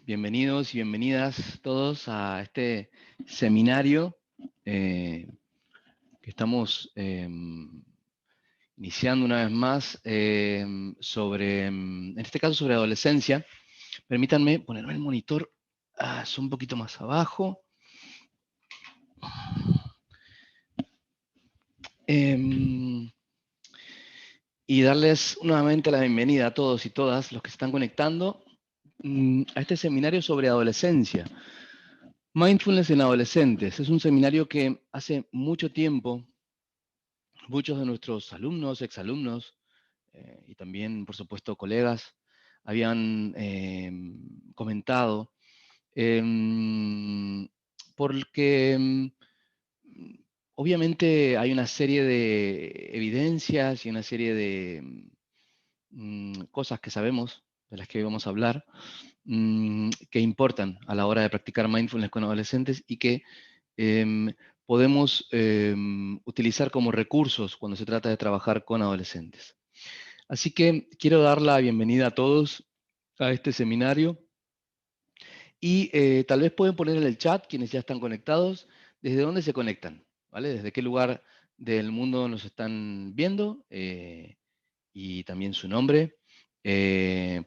Bienvenidos y bienvenidas todos a este seminario que estamos iniciando una vez más sobre, en este caso sobre adolescencia. Permítanme ponerme el monitor un poquito más abajo. Y darles nuevamente la bienvenida a todos y todas los que se están conectando a este seminario sobre adolescencia. Mindfulness en adolescentes. Es un seminario que hace mucho tiempo muchos de nuestros alumnos, exalumnos y también, por supuesto, colegas habían comentado, porque obviamente hay una serie de evidencias y una serie de cosas que sabemos, de las que hoy vamos a hablar, que importan a la hora de practicar mindfulness con adolescentes y que podemos utilizar como recursos cuando se trata de trabajar con adolescentes. Así que quiero dar la bienvenida a todos a este seminario y tal vez pueden poner en el chat, quienes ya están conectados, desde dónde se conectan, ¿vale? Desde qué lugar del mundo nos están viendo y también su nombre,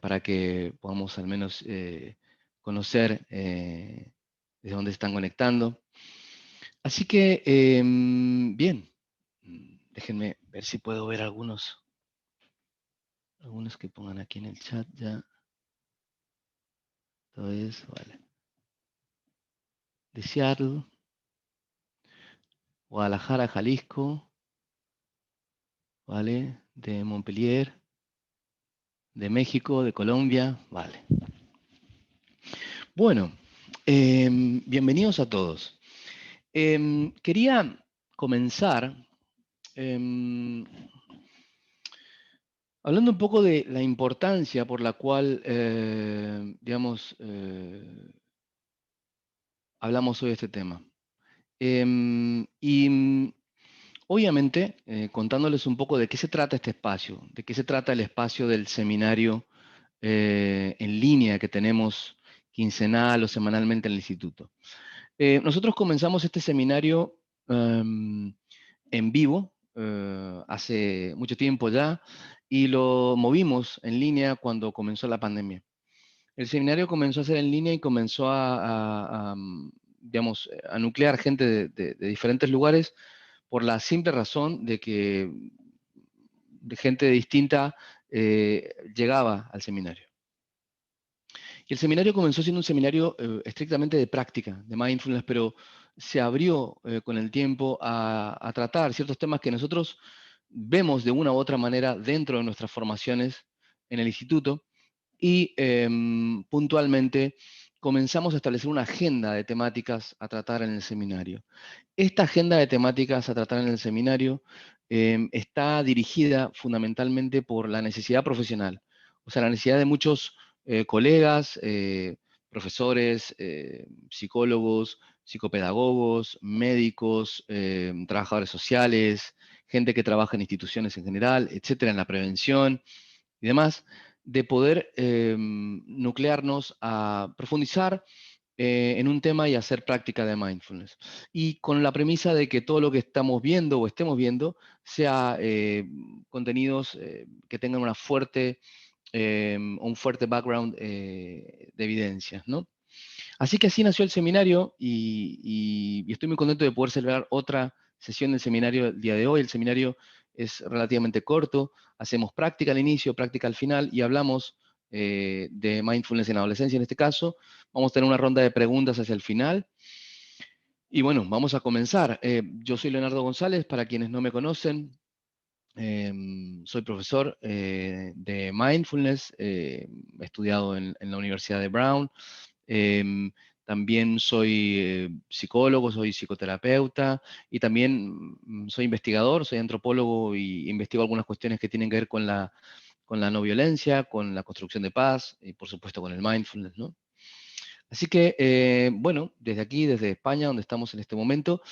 para que podamos al menos conocer desde dónde se están conectando. Así que, bien, déjenme ver si puedo ver algunos que pongan aquí en el chat ya. Todo eso, vale. De Seattle, Guadalajara, Jalisco, vale. De Montpellier, de México, de Colombia, vale. Bueno, bienvenidos a todos. Quería comenzar hablando un poco de la importancia por la cual, digamos, hablamos hoy de este tema. Obviamente, contándoles un poco de qué se trata este espacio, de qué se trata el espacio del seminario en línea que tenemos quincenal o semanalmente en el instituto. Nosotros comenzamos este seminario en vivo hace mucho tiempo ya y lo movimos en línea cuando comenzó la pandemia. El seminario comenzó a ser en línea y comenzó digamos, a nuclear gente de diferentes lugares por la simple razón de que de gente distinta llegaba al seminario. Y el seminario comenzó siendo un seminario estrictamente de práctica, de mindfulness, pero se abrió con el tiempo a tratar ciertos temas que nosotros vemos de una u otra manera dentro de nuestras formaciones en el instituto y puntualmente comenzamos a establecer una agenda de temáticas a tratar en el seminario. Esta agenda de temáticas a tratar en el seminario está dirigida fundamentalmente por la necesidad profesional, o sea, la necesidad de muchos colegas, profesores, psicólogos, psicopedagogos, médicos, trabajadores sociales, gente que trabaja en instituciones en general, etcétera, en la prevención y demás, de poder nuclearnos a profundizar en un tema y hacer práctica de mindfulness. Y con la premisa de que todo lo que estamos viendo o estemos viendo sea contenidos que tengan un fuerte background de evidencias, ¿no? Así que así nació el seminario y estoy muy contento de poder celebrar otra sesión del seminario el día de hoy. El seminario es relativamente corto, hacemos práctica al inicio, práctica al final y hablamos de mindfulness en adolescencia en este caso. Vamos a tener una ronda de preguntas hacia el final. Y bueno, vamos a comenzar. Yo soy Leonardo González, para quienes no me conocen. Soy profesor de mindfulness, he estudiado en la Universidad de Brown. También soy psicólogo, soy psicoterapeuta y también soy investigador, soy antropólogo y investigo algunas cuestiones que tienen que ver con la no violencia, con la construcción de paz y por supuesto con el mindfulness, ¿no? Así que, bueno, desde aquí, desde España, donde estamos en este momento,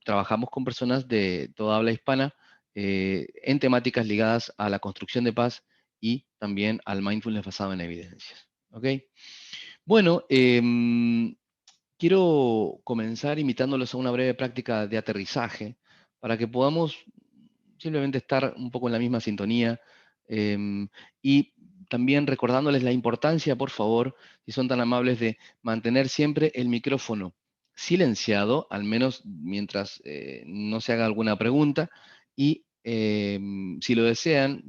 trabajamos con personas de toda habla hispana en temáticas ligadas a la construcción de paz y también al mindfulness basado en evidencias. ¿Ok? Bueno, quiero comenzar invitándolos a una breve práctica de aterrizaje para que podamos simplemente estar un poco en la misma sintonía, y también recordándoles la importancia, por favor, si son tan amables, de mantener siempre el micrófono silenciado, al menos mientras no se haga alguna pregunta, y si lo desean,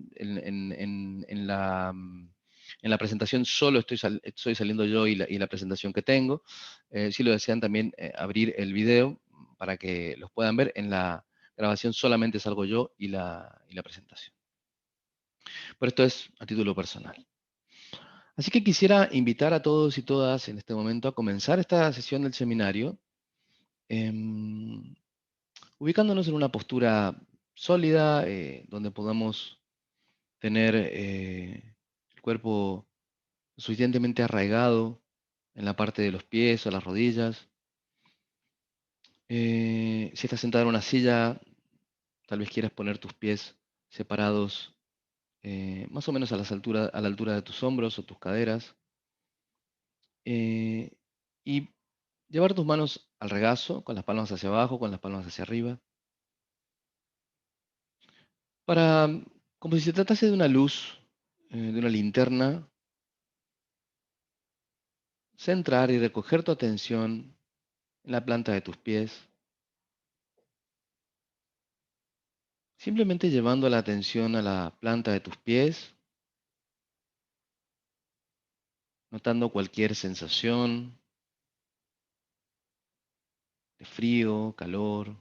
en la presentación solo estoy saliendo yo y la presentación que tengo. Si lo desean también abrir el video para que los puedan ver. En la grabación solamente salgo yo y la presentación. Pero esto es a título personal. Así que quisiera invitar a todos y todas en este momento a comenzar esta sesión del seminario, em, ubicándonos en una postura sólida, donde podamos tener el cuerpo suficientemente arraigado en la parte de los pies o las rodillas. Si estás sentado en una silla, tal vez quieras poner tus pies separados, más o menos a la altura de tus hombros o tus caderas, eh, y llevar tus manos al regazo, con las palmas hacia abajo, con las palmas hacia arriba, para, como si se tratase de una luz, de una linterna, centrar y recoger tu atención en la planta de tus pies, simplemente llevando la atención a la planta de tus pies, notando cualquier sensación de frío, calor,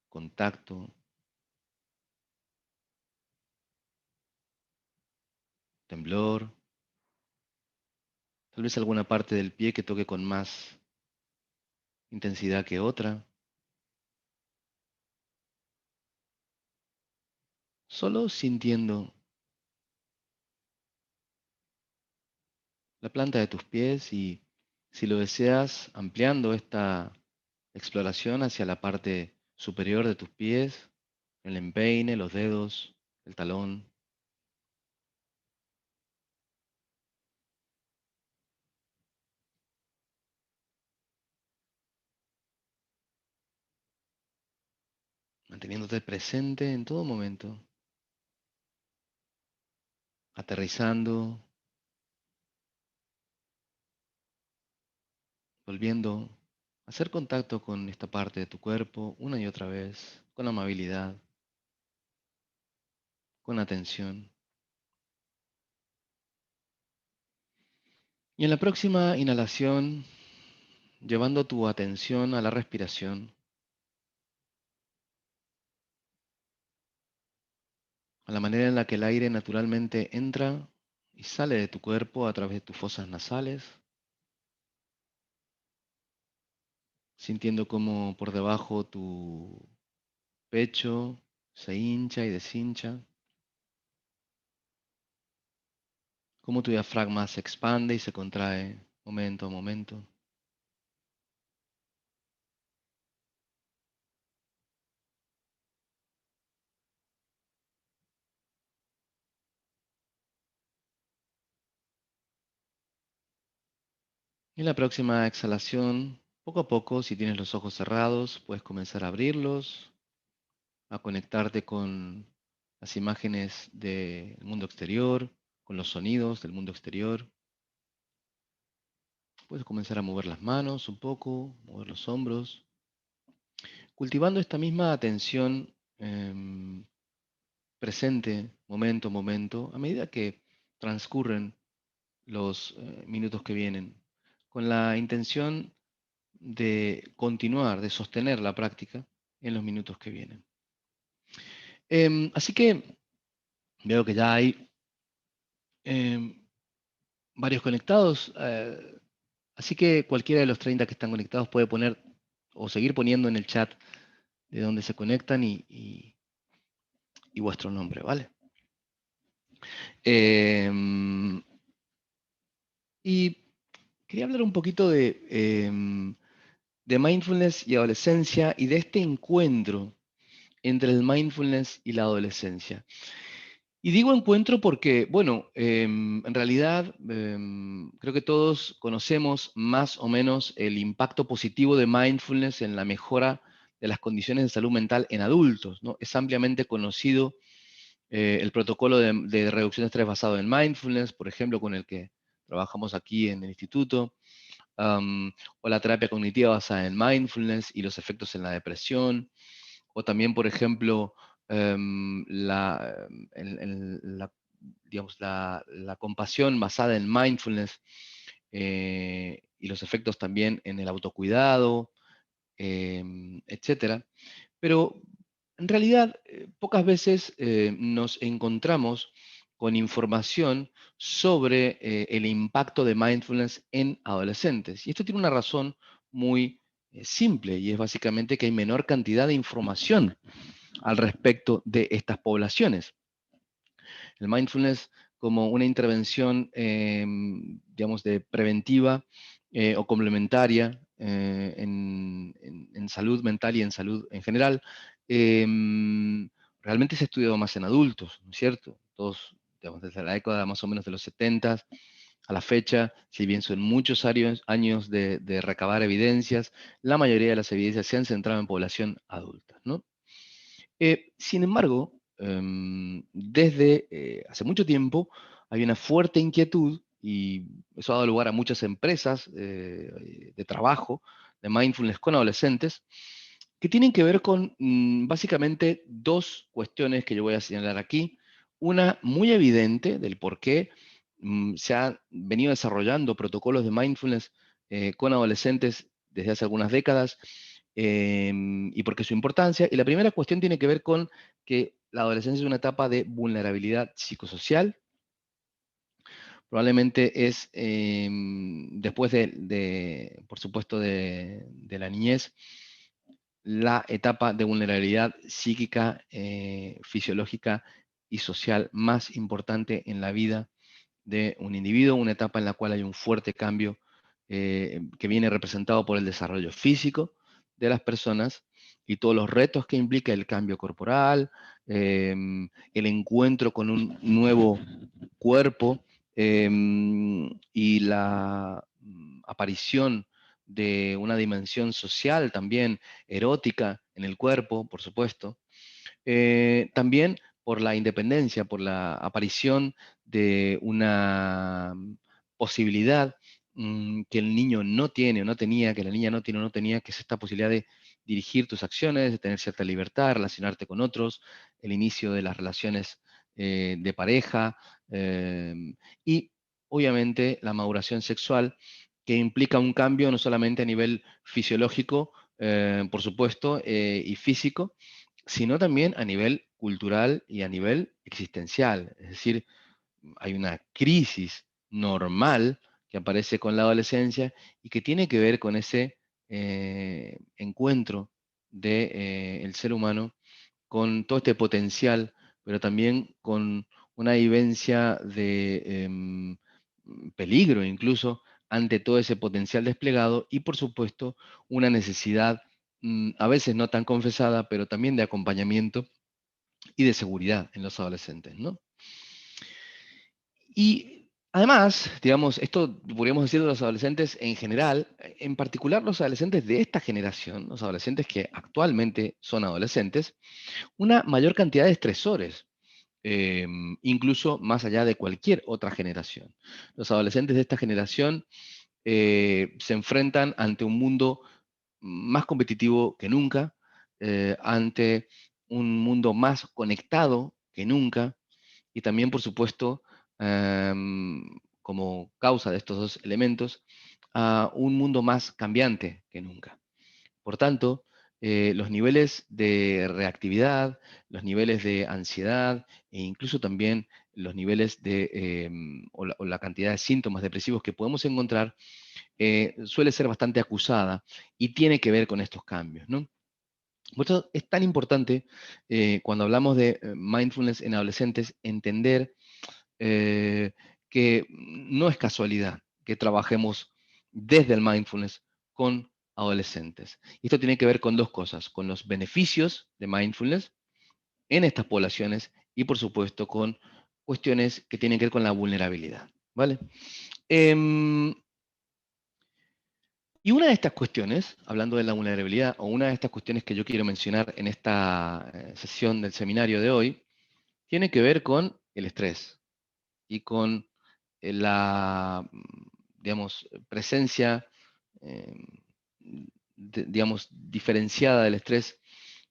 contacto, temblor, tal vez alguna parte del pie que toque con más intensidad que otra, solo sintiendo la planta de tus pies y, si lo deseas, ampliando esta exploración hacia la parte superior de tus pies, el empeine, los dedos, el talón, manteniéndote presente en todo momento, aterrizando, volviendo a hacer contacto con esta parte de tu cuerpo una y otra vez, con amabilidad, con atención. Y en la próxima inhalación, llevando tu atención a la respiración, a la manera en la que el aire naturalmente entra y sale de tu cuerpo a través de tus fosas nasales, sintiendo cómo por debajo tu pecho se hincha y deshincha, cómo tu diafragma se expande y se contrae momento a momento. Y en la próxima exhalación, poco a poco, si tienes los ojos cerrados, puedes comenzar a abrirlos, a conectarte con las imágenes del mundo exterior, con los sonidos del mundo exterior. Puedes comenzar a mover las manos un poco, mover los hombros, cultivando esta misma atención presente, momento a momento, a medida que transcurren los minutos que vienen, con la intención de continuar, de sostener la práctica en los minutos que vienen. Así que veo que ya hay em, varios conectados, así que cualquiera de los 30 que están conectados puede poner o seguir poniendo en el chat de dónde se conectan y vuestro nombre, ¿vale? Em, y quería hablar un poquito de mindfulness y adolescencia y de este encuentro entre el mindfulness y la adolescencia. Y digo encuentro porque, bueno, en realidad creo que todos conocemos más o menos el impacto positivo de mindfulness en la mejora de las condiciones de salud mental en adultos, ¿no? Es ampliamente conocido el protocolo de reducción de estrés basado en mindfulness, por ejemplo, con el que trabajamos aquí en el instituto, o la terapia cognitiva basada en mindfulness y los efectos en la depresión, o también, por ejemplo, digamos, la compasión basada en mindfulness y los efectos también en el autocuidado, etcétera. Pero en realidad, pocas veces nos encontramos con información sobre el impacto de mindfulness en adolescentes. Y esto tiene una razón muy simple, y es básicamente que hay menor cantidad de información al respecto de estas poblaciones. El mindfulness como una intervención, digamos, de preventiva o complementaria en salud mental y en salud en general, realmente se ha estudiado más en adultos, ¿no es cierto? Todos, digamos, desde la década más o menos de los 70 a la fecha, si bien son muchos años de recabar evidencias, la mayoría de las evidencias se han centrado en población adulta, ¿no? Sin embargo, desde hace mucho tiempo hay una fuerte inquietud y eso ha dado lugar a muchas empresas de trabajo de mindfulness con adolescentes que tienen que ver con básicamente dos cuestiones que yo voy a señalar aquí. Una muy evidente del por qué se han venido desarrollando protocolos de mindfulness con adolescentes desde hace algunas décadas y por qué su importancia. Y la primera cuestión tiene que ver con que la adolescencia es una etapa de vulnerabilidad psicosocial. Probablemente es después por supuesto, de la niñez, la etapa de vulnerabilidad psíquica, fisiológica y social más importante en la vida de un individuo, una etapa en la cual hay un fuerte cambio que viene representado por el desarrollo físico de las personas y todos los retos que implica el cambio corporal, el encuentro con un nuevo cuerpo y la aparición de una dimensión social también erótica en el cuerpo, por supuesto. También por la independencia, por la aparición de una posibilidad que el niño no tiene o no tenía, que la niña no tiene o no tenía, que es esta posibilidad de dirigir tus acciones, de tener cierta libertad, relacionarte con otros, el inicio de las relaciones de pareja y obviamente la maduración sexual que implica un cambio no solamente a nivel fisiológico, por supuesto, y físico, sino también a nivel cultural y a nivel existencial. Es decir, hay una crisis normal que aparece con la adolescencia y que tiene que ver con ese encuentro del ser humano con todo este potencial, pero también con una vivencia de peligro incluso ante todo ese potencial desplegado y por supuesto una necesidad a veces no tan confesada, pero también de acompañamiento y de seguridad en los adolescentes, ¿no? Y además, digamos, esto podríamos decir de los adolescentes en general, en particular los adolescentes de esta generación, los adolescentes que actualmente son adolescentes, una mayor cantidad de estresores, incluso más allá de cualquier otra generación. Los adolescentes de esta generación se enfrentan ante un mundo más competitivo que nunca, ante un mundo más conectado que nunca, y también, por supuesto, como causa de estos dos elementos, a un mundo más cambiante que nunca. Por tanto, los niveles de reactividad, los niveles de ansiedad e incluso también los niveles o la cantidad de síntomas depresivos que podemos encontrar suele ser bastante acusada y tiene que ver con estos cambios, ¿no? Por eso es tan importante cuando hablamos de mindfulness en adolescentes entender que no es casualidad que trabajemos desde el mindfulness con adolescentes. Y esto tiene que ver con dos cosas, con los beneficios de mindfulness en estas poblaciones y por supuesto con cuestiones que tienen que ver con la vulnerabilidad, ¿vale? Em, y una de estas cuestiones, hablando de la vulnerabilidad, o una de estas cuestiones que yo quiero mencionar en esta sesión del seminario de hoy, tiene que ver con el estrés y con la, digamos, presencia, eh, digamos, diferenciada del estrés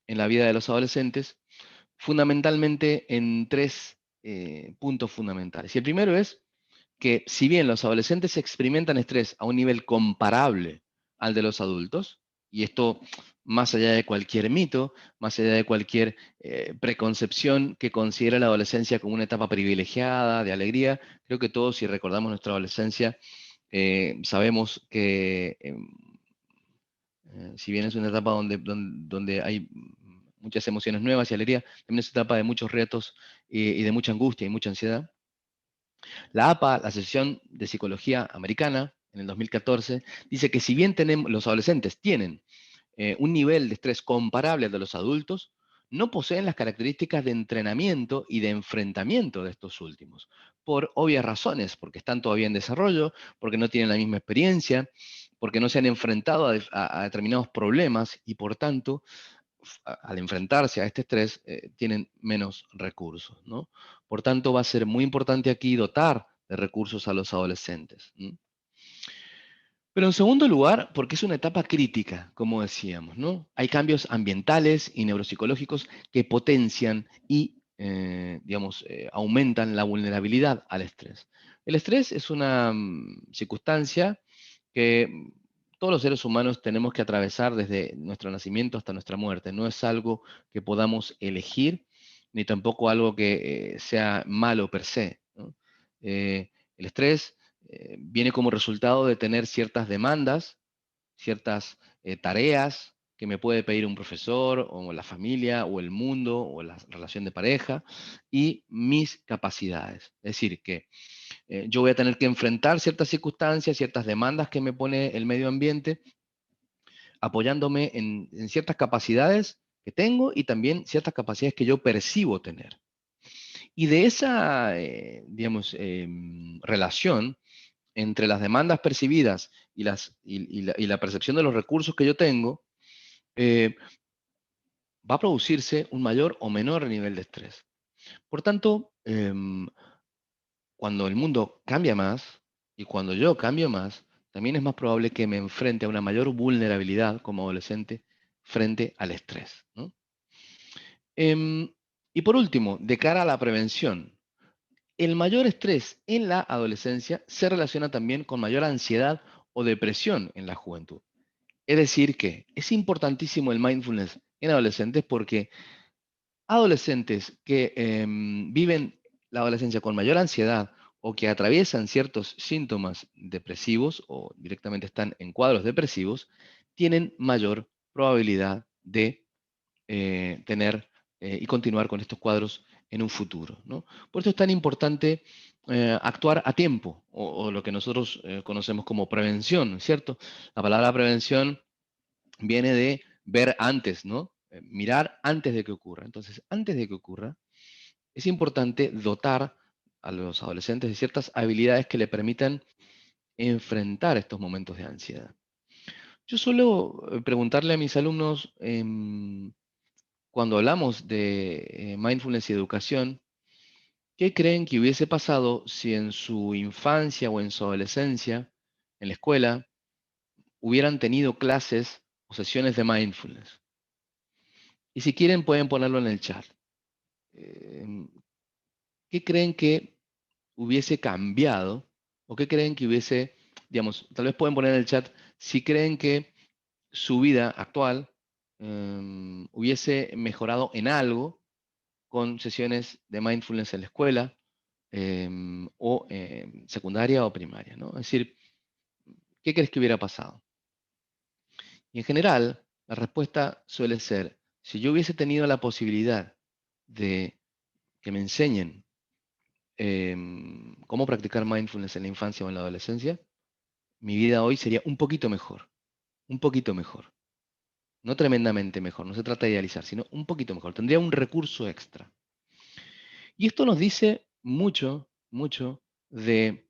en la vida de los adolescentes, fundamentalmente en tres puntos fundamentales. Y el primero es que si bien los adolescentes experimentan estrés a un nivel comparable al de los adultos, y esto más allá de cualquier mito, más allá de cualquier preconcepción que considera la adolescencia como una etapa privilegiada, de alegría, creo que todos, si recordamos nuestra adolescencia, sabemos que si bien es una etapa donde hay muchas emociones nuevas y alegría, también es una etapa de muchos retos y de mucha angustia y mucha ansiedad. La APA, la Asociación de Psicología Americana, en el 2014, dice que si bien los adolescentes tienen un nivel de estrés comparable al de los adultos, no poseen las características de entrenamiento y de enfrentamiento de estos últimos, por obvias razones, porque están todavía en desarrollo, porque no tienen la misma experiencia, porque no se han enfrentado a determinados problemas y por tanto al enfrentarse a este estrés, tienen menos recursos, ¿no? Por tanto, va a ser muy importante aquí dotar de recursos a los adolescentes. ¿Mm? Pero en segundo lugar, porque es una etapa crítica, como decíamos, ¿no? Hay cambios ambientales y neuropsicológicos que potencian y, digamos, aumentan la vulnerabilidad al estrés. El estrés es una circunstancia que todos los seres humanos tenemos que atravesar desde nuestro nacimiento hasta nuestra muerte. No es algo que podamos elegir, ni tampoco algo que sea malo per se, ¿no? El estrés viene como resultado de tener ciertas demandas, ciertas tareas que me puede pedir un profesor o la familia o el mundo o la relación de pareja y mis capacidades. Es decir, que yo voy a tener que enfrentar ciertas circunstancias, ciertas demandas que me pone el medio ambiente, apoyándome en ciertas capacidades que tengo y también ciertas capacidades que yo percibo tener. Y de esa, digamos, relación entre las demandas percibidas y la percepción de los recursos que yo tengo, eh, va a producirse un mayor o menor nivel de estrés. Por tanto, cuando el mundo cambia más y cuando yo cambio más, también es más probable que me enfrente a una mayor vulnerabilidad como adolescente frente al estrés, ¿no? Y por último, de cara a la prevención, el mayor estrés en la adolescencia se relaciona también con mayor ansiedad o depresión en la juventud. Es decir, que es importantísimo el mindfulness en adolescentes porque adolescentes que viven la adolescencia con mayor ansiedad o que atraviesan ciertos síntomas depresivos o directamente están en cuadros depresivos, tienen mayor probabilidad de tener y continuar con estos cuadros en un futuro, ¿no? Por eso es tan importante actuar a tiempo, o lo que nosotros conocemos como prevención, ¿cierto? La palabra prevención viene de ver antes, ¿no? Mirar antes de que ocurra. Entonces, antes de que ocurra, es importante dotar a los adolescentes de ciertas habilidades que le permitan enfrentar estos momentos de ansiedad. Yo suelo preguntarle a mis alumnos, cuando hablamos de mindfulness y educación, ¿qué creen que hubiese pasado si en su infancia o en su adolescencia, en la escuela, hubieran tenido clases o sesiones de mindfulness? Y si quieren pueden ponerlo en el chat. Em, ¿Qué creen que hubiese cambiado o qué creen que hubiese, digamos, tal vez pueden poner en el chat si creen que su vida actual hubiese mejorado en algo con sesiones de mindfulness en la escuela o secundaria o primaria, ¿no? Es decir, ¿qué crees que hubiera pasado? Y en general, la respuesta suele ser, si yo hubiese tenido la posibilidad de que me enseñen cómo practicar mindfulness en la infancia o en la adolescencia, mi vida hoy sería un poquito mejor, un poquito mejor. No tremendamente mejor, no se trata de idealizar, sino un poquito mejor. Tendría un recurso extra. Y esto nos dice mucho de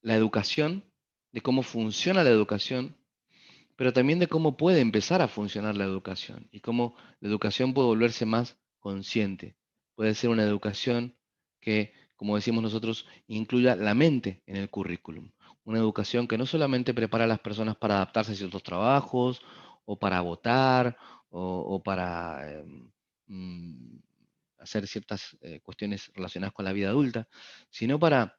la educación, de cómo funciona la educación, pero también de cómo puede empezar a funcionar la educación y cómo la educación puede volverse más consciente. Puede ser una educación que, como decimos nosotros, incluya la mente en el currículum. Una educación que no solamente prepara a las personas para adaptarse a ciertos trabajos o para votar o para mm, hacer ciertas cuestiones relacionadas con la vida adulta, sino para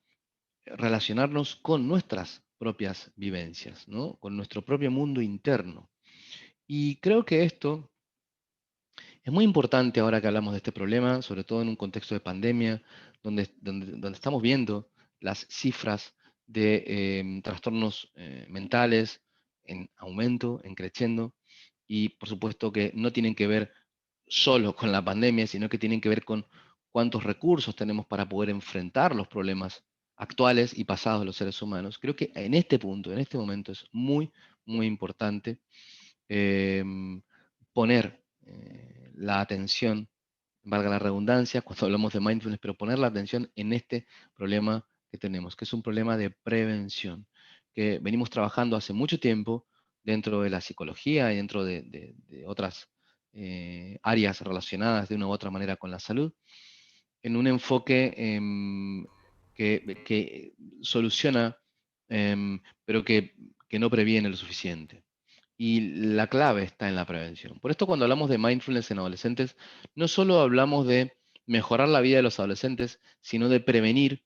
relacionarnos con nuestras propias vivencias, ¿no? Con nuestro propio mundo interno. Y creo que esto es muy importante ahora que hablamos de este problema, sobre todo en un contexto de pandemia, donde estamos viendo las cifras de trastornos mentales en aumento, en creciendo, y por supuesto que no tienen que ver solo con la pandemia, sino que tienen que ver con cuántos recursos tenemos para poder enfrentar los problemas actuales y pasados de los seres humanos. Creo que en este punto, en este momento, es muy importante em, poner la atención, valga la redundancia, cuando hablamos de mindfulness, pero poner la atención en este problema que tenemos, que es un problema de prevención, que venimos trabajando hace mucho tiempo dentro de la psicología y dentro de otras áreas relacionadas de una u otra manera con la salud, en un enfoque que soluciona, pero que no previene lo suficiente. Y la clave está en la prevención. Por esto, cuando hablamos de mindfulness en adolescentes, no solo hablamos de mejorar la vida de los adolescentes, sino de prevenir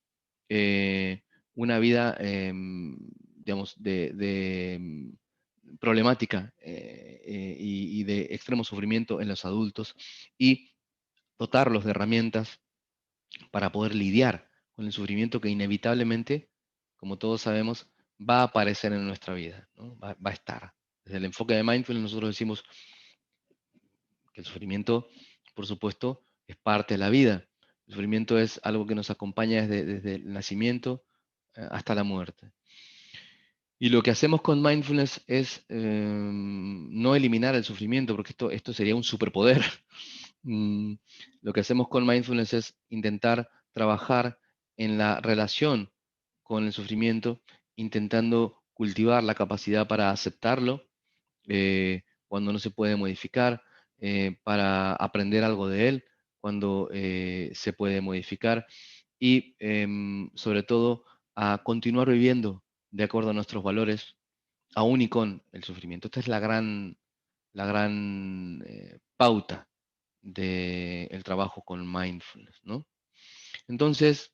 una vida, digamos, problemática y de extremo sufrimiento en los adultos y dotarlos de herramientas para poder lidiar con el sufrimiento que inevitablemente, como todos sabemos, va a aparecer en nuestra vida, ¿no? Va a estar. Desde el enfoque de mindfulness nosotros decimos que el sufrimiento, por supuesto, es parte de la vida. El sufrimiento es algo que nos acompaña desde el nacimiento hasta la muerte. Y lo que hacemos con mindfulness es no eliminar el sufrimiento, porque esto sería un superpoder. Mm, lo que hacemos con mindfulness es intentar trabajar en la relación con el sufrimiento, intentando cultivar la capacidad para aceptarlo cuando no se puede modificar, para aprender algo de él cuando se puede modificar y sobre todo a continuar viviendo de acuerdo a nuestros valores, aún y con el sufrimiento. Esta es la gran pauta del trabajo con mindfulness, ¿no? Entonces,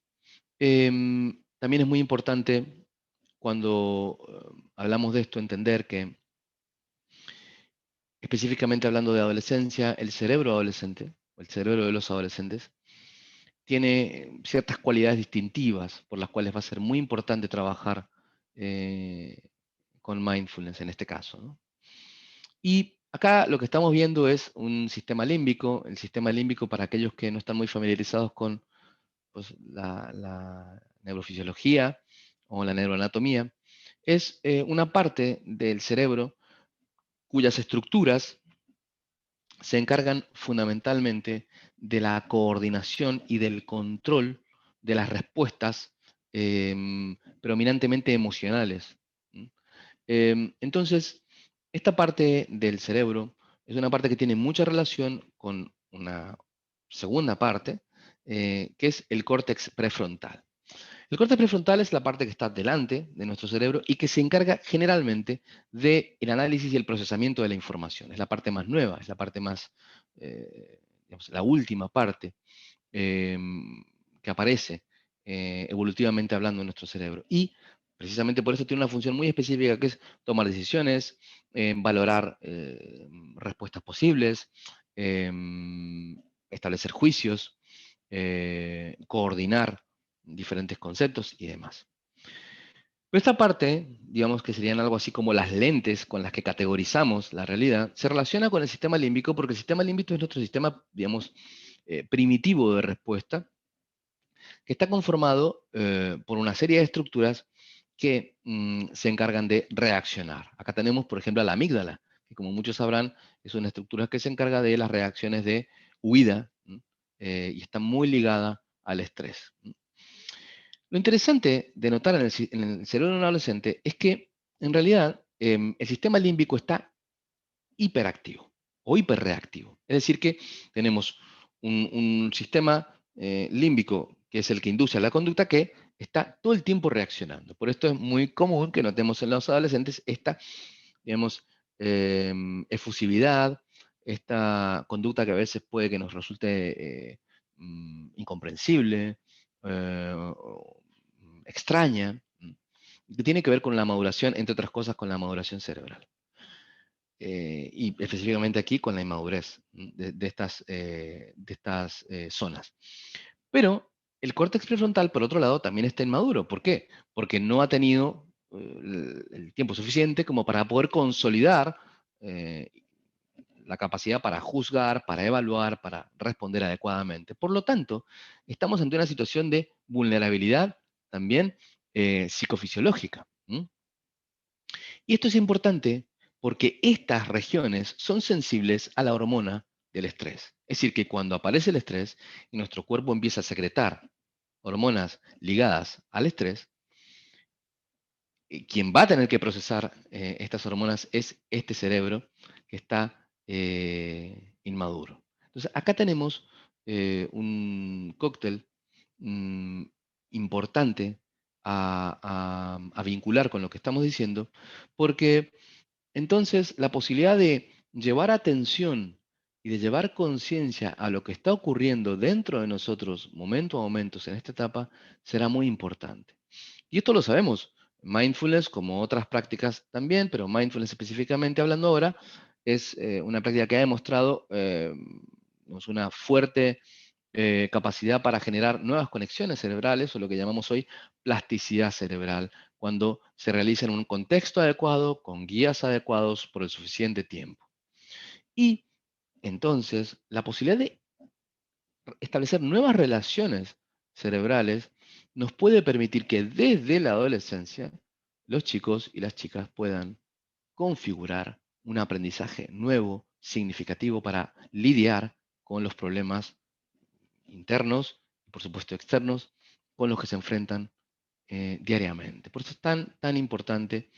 también es muy importante cuando hablamos de esto entender que, específicamente hablando de adolescencia, el cerebro adolescente, o el cerebro de los adolescentes, tiene ciertas cualidades distintivas por las cuales va a ser muy importante trabajar eh, con mindfulness en este caso, ¿no? Y acá lo que estamos viendo es un sistema límbico. El sistema límbico, para aquellos que no están muy familiarizados con pues, la neurofisiología o la neuroanatomía, es una parte del cerebro cuyas estructuras se encargan fundamentalmente de la coordinación y del control de las respuestas predominantemente emocionales. ¿M? Entonces, esta parte del cerebro es una parte que tiene mucha relación con una segunda parte, que es el córtex prefrontal. El córtex prefrontal es la parte que está delante de nuestro cerebro y que se encarga generalmente del análisis y el procesamiento de la información. Es la parte más nueva, es la parte más, digamos, la última parte eh, que aparece evolutivamente hablando en nuestro cerebro. Y precisamente por eso tiene una función muy específica que es tomar decisiones, valorar respuestas posibles, eh, establecer juicios, coordinar diferentes conceptos y demás. Pero esta parte, digamos que serían algo así como las lentes con las que categorizamos la realidad, se relaciona con el sistema límbico porque el sistema límbico es nuestro sistema, digamos, primitivo de respuesta, que está conformado por una serie de estructuras que se encargan de reaccionar. Acá tenemos, por ejemplo, a la amígdala, que como muchos sabrán, es una estructura que se encarga de las reacciones de huida y está muy ligada al estrés. Lo interesante de notar en el cerebro de un adolescente es que, en realidad, el sistema límbico está hiperactivo o hiperreactivo. Es decir, que tenemos un sistema límbico, que es el que induce a la conducta, que está todo el tiempo reaccionando. Por esto es muy común que notemos en los adolescentes esta, digamos, efusividad, esta conducta que a veces puede que nos resulte incomprensible, o extraña, que tiene que ver con la maduración, entre otras cosas, con la maduración cerebral. Y específicamente aquí con la inmadurez de estas zonas. Pero el córtex prefrontal, por otro lado, también está inmaduro. ¿Por qué? Porque no ha tenido el tiempo suficiente como para poder consolidar eh, la capacidad para juzgar, para evaluar, para responder adecuadamente. Por lo tanto, estamos ante una situación de vulnerabilidad también psicofisiológica. Y esto es importante porque estas regiones son sensibles a la hormona del estrés. Es decir, que cuando aparece el estrés y nuestro cuerpo empieza a secretar hormonas ligadas al estrés, quien va a tener que procesar estas hormonas es este cerebro que está inmaduro. Entonces, acá tenemos un cóctel mm, importante a vincular con lo que estamos diciendo, porque entonces, la posibilidad de llevar atención y de llevar conciencia a lo que está ocurriendo dentro de nosotros, momento a momento, en esta etapa, será muy importante. Y esto lo sabemos. Mindfulness, como otras prácticas también, pero mindfulness específicamente hablando ahora, es una práctica que ha demostrado una fuerte capacidad para generar nuevas conexiones cerebrales, o lo que llamamos hoy plasticidad cerebral, cuando se realiza en un contexto adecuado, con guías adecuados por el suficiente tiempo. Y entonces, la posibilidad de establecer nuevas relaciones cerebrales nos puede permitir que desde la adolescencia los chicos y las chicas puedan configurar un aprendizaje nuevo, significativo para lidiar con los problemas internos y por supuesto externos con los que se enfrentan diariamente. Por eso es tan importante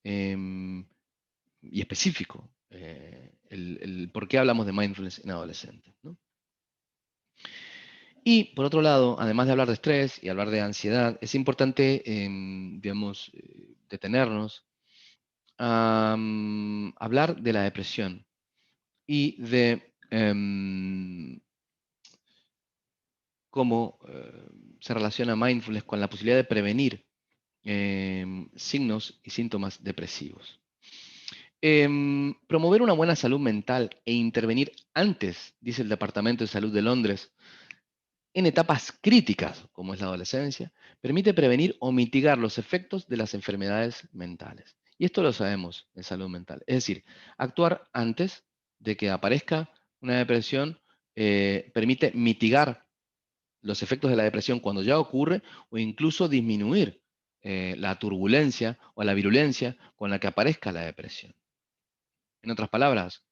y específico el por qué hablamos de mindfulness en adolescentes, ¿no? Y por otro lado, además de hablar de estrés y hablar de ansiedad, es importante, digamos, detenernos a hablar de la depresión y de cómo se relaciona mindfulness con la posibilidad de prevenir signos y síntomas depresivos. Promover una buena salud mental e intervenir antes, dice el Departamento de Salud de Londres, en etapas críticas, como es la adolescencia, permite prevenir o mitigar los efectos de las enfermedades mentales. Y esto lo sabemos en salud mental. Es decir, actuar antes de que aparezca una depresión permite mitigar los efectos de la depresión cuando ya ocurre o incluso disminuir la turbulencia o la virulencia con la que aparezca la depresión. En otras palabras,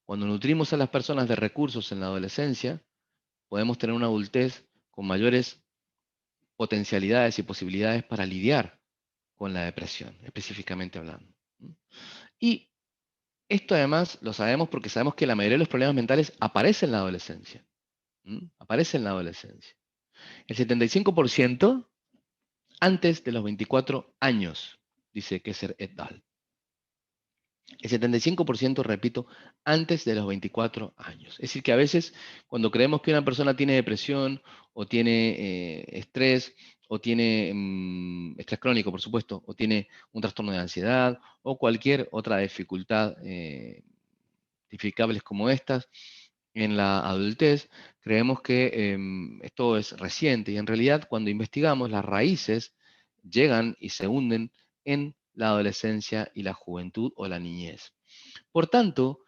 cuando nutrimos a las personas de recursos en la adolescencia, podemos tener una adultez con mayores potencialidades y posibilidades para lidiar con la depresión, específicamente hablando. Y esto además lo sabemos porque sabemos que la mayoría de los problemas mentales aparecen en la adolescencia. Aparecen en la adolescencia. El 75% antes de los 24 años, dice Kesser et al. El 75%, repito, antes de los 24 años. Es decir, que a veces cuando creemos que una persona tiene depresión o tiene estrés, o tiene estrés crónico, por supuesto, o tiene un trastorno de ansiedad o cualquier otra dificultad, identificables como estas, en la adultez, creemos que esto es reciente y en realidad cuando investigamos las raíces llegan y se hunden en la adolescencia y la juventud o la niñez. Por tanto,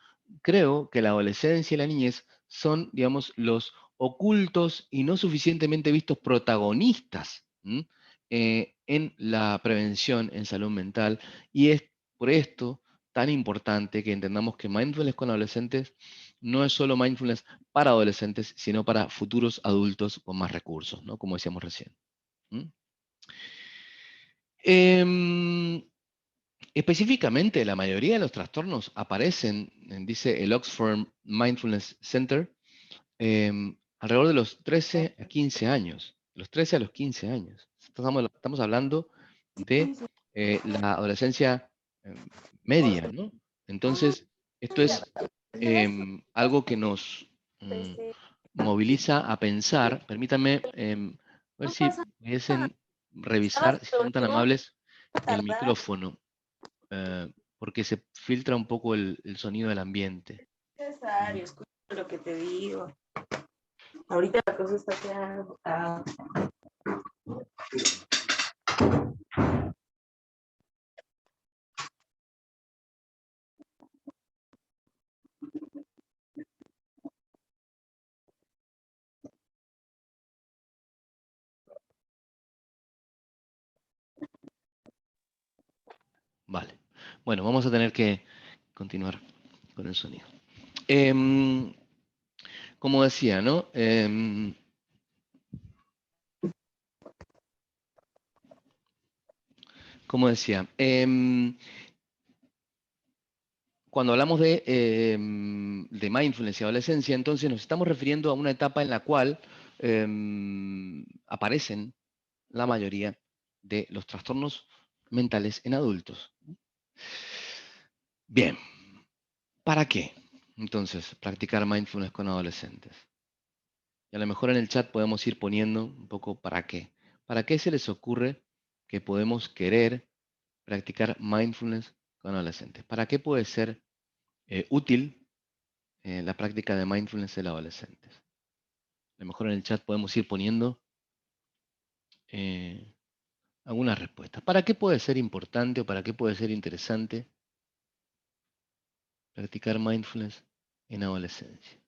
creo que la adolescencia y la niñez son, digamos, los ocultos y no suficientemente vistos protagonistas en la prevención en salud mental, y es por esto tan importante que entendamos que mindfulness con adolescentes no es solo mindfulness para adolescentes, sino para futuros adultos con más recursos, ¿no? Como decíamos recién. ¿Mm? Específicamente, la mayoría de los trastornos aparecen, dice el Oxford Mindfulness Center, alrededor de los 13 a 15 años. Los 13 a los 15 años. Estamos hablando de la adolescencia media, ¿no? Entonces, esto es algo que nos moviliza a pensar. Permítanme ver si pudiesen revisar, si son tan amables, el micrófono, porque se filtra un poco el sonido del ambiente. Necesario, escucha lo que te digo. Ahorita la cosa está quedando. Vale. Bueno, vamos a tener que continuar con el sonido. Como decía, ¿no? Como decía, cuando hablamos de mindfulness y adolescencia, entonces nos estamos refiriendo a una etapa en la cual aparecen la mayoría de los trastornos mentales en adultos. Bien, ¿para qué? Entonces, practicar mindfulness con adolescentes. Y a lo mejor en el chat podemos ir poniendo un poco para qué. ¿Para qué se les ocurre que podemos querer practicar mindfulness con adolescentes? ¿Para qué puede ser útil la práctica de mindfulness en adolescentes? A lo mejor en el chat podemos ir poniendo eh, algunas respuestas. ¿Para qué puede ser importante o para qué puede ser interesante practicar mindfulness en adolescencia?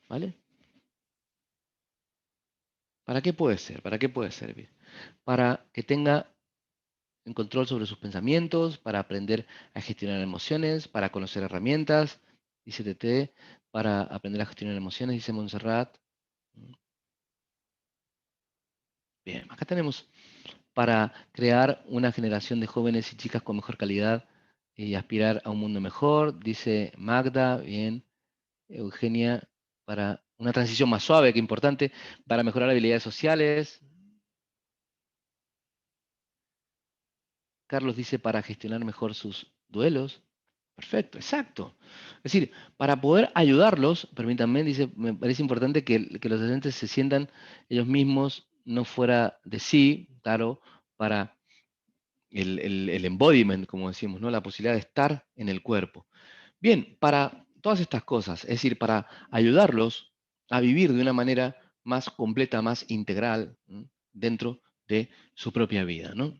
¿Vale? ¿Para qué puede ser? ¿Para qué puede servir? Para que tenga un control sobre sus pensamientos, para aprender a gestionar emociones, para conocer herramientas, dice TT, para aprender a gestionar emociones, dice Montserrat. Bien, acá tenemos para crear una generación de jóvenes y chicas con mejor calidad y aspirar a un mundo mejor, dice Magda, bien, Eugenia, para una transición más suave que importante, para mejorar habilidades sociales. Carlos dice para gestionar mejor sus duelos. Perfecto, exacto. Es decir, para poder ayudarlos, permítanme, dice, me parece importante que los docentes se sientan ellos mismos, no fuera de sí, claro, para el embodiment, como decimos, ¿no? La posibilidad de estar en el cuerpo. Bien, para todas estas cosas, es decir, para ayudarlos a vivir de una manera más completa, más integral, ¿no? Dentro de su propia vida, ¿no?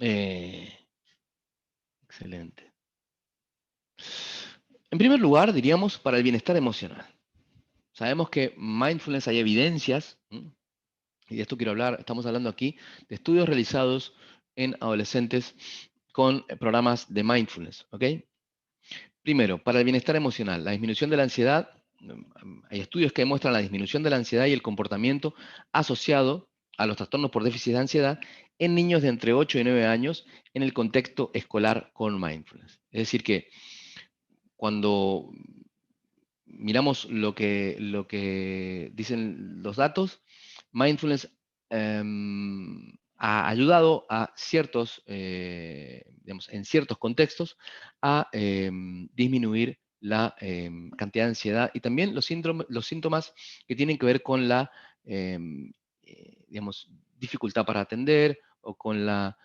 Eh, excelente. En primer lugar, diríamos, para el bienestar emocional. Sabemos que mindfulness hay evidencias, y de esto quiero hablar, estamos hablando aquí de estudios realizados en adolescentes con programas de mindfulness, ¿ok? Primero, para el bienestar emocional, la disminución de la ansiedad, hay estudios que demuestran la disminución de la ansiedad y el comportamiento asociado a los trastornos por déficit de ansiedad en niños de entre 8 y 9 años en el contexto escolar con mindfulness. Es decir, que cuando miramos lo que dicen los datos, mindfulness ha ayudado a ciertos, digamos, en ciertos contextos, a disminuir la cantidad de ansiedad y también los síntomas que tienen que ver con la, digamos, dificultad para atender o con la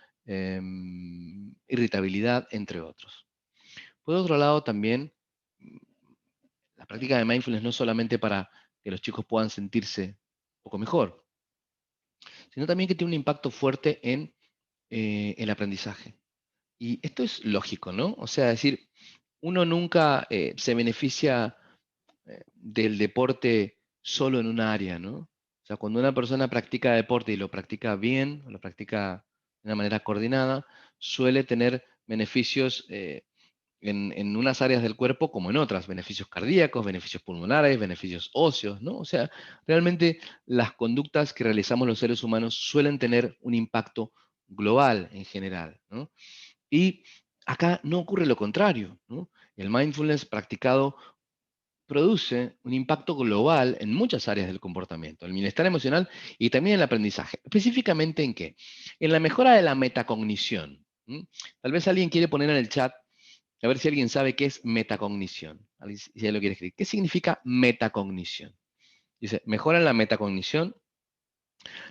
irritabilidad, entre otros. Por otro lado, también la práctica de mindfulness no es solamente para que los chicos puedan sentirse un poco mejor, sino también que tiene un impacto fuerte en el aprendizaje. Y esto es lógico, ¿no? O sea, decir, uno nunca se beneficia del deporte solo en un área, ¿no? O sea, cuando una persona practica deporte y lo practica bien, lo practica de una manera coordinada, suele tener beneficios en unas áreas del cuerpo como en otras, beneficios cardíacos, beneficios pulmonares, beneficios óseos, ¿no? O sea, realmente las conductas que realizamos los seres humanos suelen tener un impacto global en general, ¿no? Y acá no ocurre lo contrario, ¿no? El mindfulness practicado produce un impacto global en muchas áreas del comportamiento, el bienestar emocional y también el aprendizaje. ¿Específicamente en qué? En la mejora de la metacognición. ¿M? Tal vez alguien quiere poner en el chat, a ver si alguien sabe qué es metacognición. Alguien si ya lo quiere escribir. ¿Qué significa metacognición? Dice, mejora en la metacognición,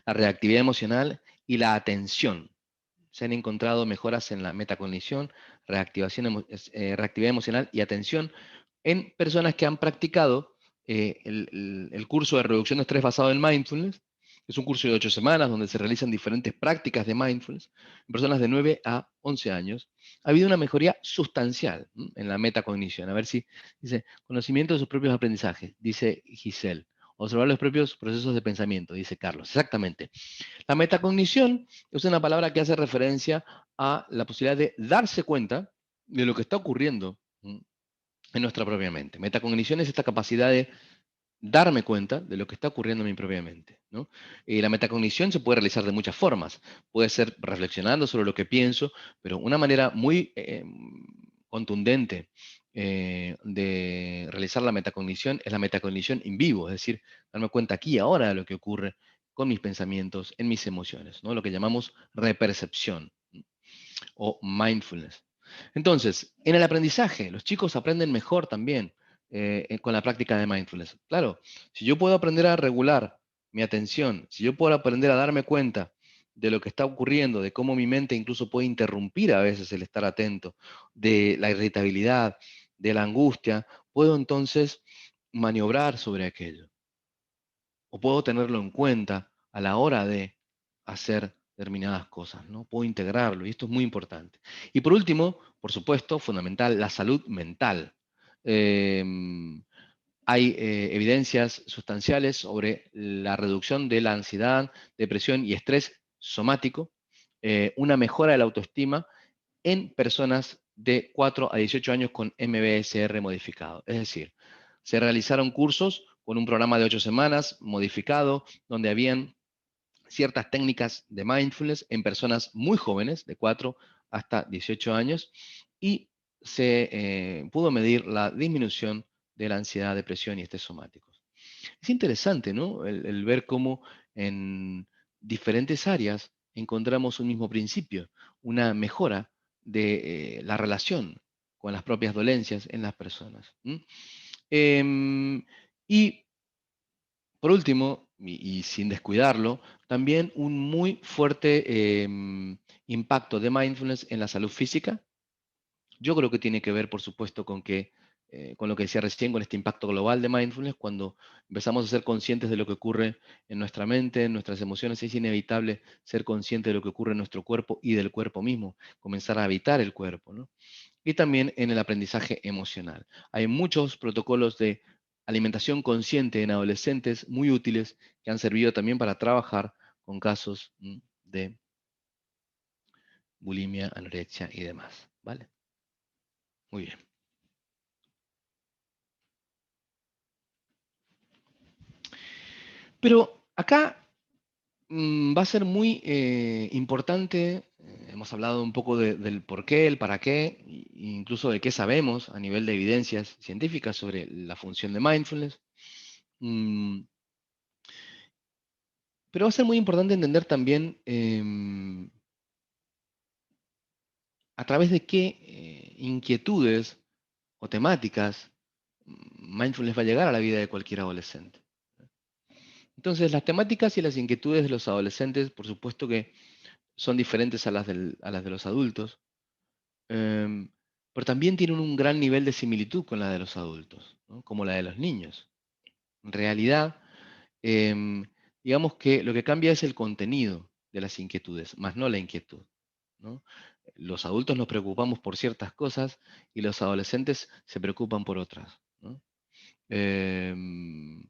la reactividad emocional y la atención. Se han encontrado mejoras en la metacognición, reactividad emocional y atención en personas que han practicado el curso de reducción de estrés basado en mindfulness. Es un curso de 8 semanas donde se realizan diferentes prácticas de mindfulness en personas de 9 a 11 años. Ha habido una mejoría sustancial en la metacognición. A ver si dice, conocimiento de sus propios aprendizajes, dice Giselle. Observar los propios procesos de pensamiento, dice Carlos. Exactamente. La metacognición es una palabra que hace referencia a la posibilidad de darse cuenta de lo que está ocurriendo en nuestra propia mente. Metacognición es esta capacidad de darme cuenta de lo que está ocurriendo en mi propia mente, ¿no? Y la metacognición se puede realizar de muchas formas. Puede ser reflexionando sobre lo que pienso, pero una manera muy contundente de realizar la metacognición es la metacognición en vivo, es decir, darme cuenta aquí y ahora de lo que ocurre con mis pensamientos, en mis emociones, ¿no? Lo que llamamos repercepción o mindfulness. Entonces, en el aprendizaje, los chicos aprenden mejor también con la práctica de mindfulness. Claro, si yo puedo aprender a regular mi atención, si yo puedo aprender a darme cuenta de lo que está ocurriendo, de cómo mi mente incluso puede interrumpir a veces el estar atento, de la irritabilidad, de la angustia, puedo entonces maniobrar sobre aquello. O puedo tenerlo en cuenta a la hora de hacer determinadas cosas, ¿no? Puedo integrarlo y esto es muy importante. Y por último, por supuesto, fundamental, la salud mental. Em, Hay evidencias sustanciales sobre la reducción de la ansiedad, depresión y estrés somático, una mejora de la autoestima en personas de 4 a 18 años con MBSR modificado. Es decir, se realizaron cursos con un programa de 8 semanas modificado, donde habían ciertas técnicas de mindfulness en personas muy jóvenes, de 4 hasta 18 años, y se pudo medir la disminución de la ansiedad, depresión y estrés somáticos. Es interesante, ¿no? El ver cómo en diferentes áreas encontramos un mismo principio, una mejora de la relación con las propias dolencias en las personas. Em, y por último, y sin descuidarlo, también un muy fuerte impacto de mindfulness en la salud física. Yo creo que tiene que ver, por supuesto, con lo que decía recién, con este impacto global de mindfulness, cuando empezamos a ser conscientes de lo que ocurre en nuestra mente, en nuestras emociones, es inevitable ser consciente de lo que ocurre en nuestro cuerpo y del cuerpo mismo, comenzar a habitar el cuerpo, ¿no? Y también en el aprendizaje emocional. Hay muchos protocolos de alimentación consciente en adolescentes muy útiles que han servido también para trabajar con casos de bulimia, anorexia y demás, ¿vale? Muy bien. Pero acá va a ser muy importante, hemos hablado un poco del por qué, el para qué, e incluso de qué sabemos a nivel de evidencias científicas sobre la función de mindfulness. Mm, pero va a ser muy importante entender también a través de qué inquietudes o temáticas mindfulness va a llegar a la vida de cualquier adolescente. Entonces, las temáticas y las inquietudes de los adolescentes, por supuesto que son diferentes a las de los adultos, em, pero también tienen un gran nivel de similitud con la de los adultos, ¿no? Como la de los niños. En realidad, em, digamos que lo que cambia es el contenido de las inquietudes, más no la inquietud, ¿no? Los adultos nos preocupamos por ciertas cosas y los adolescentes se preocupan por otras, ¿no? Em,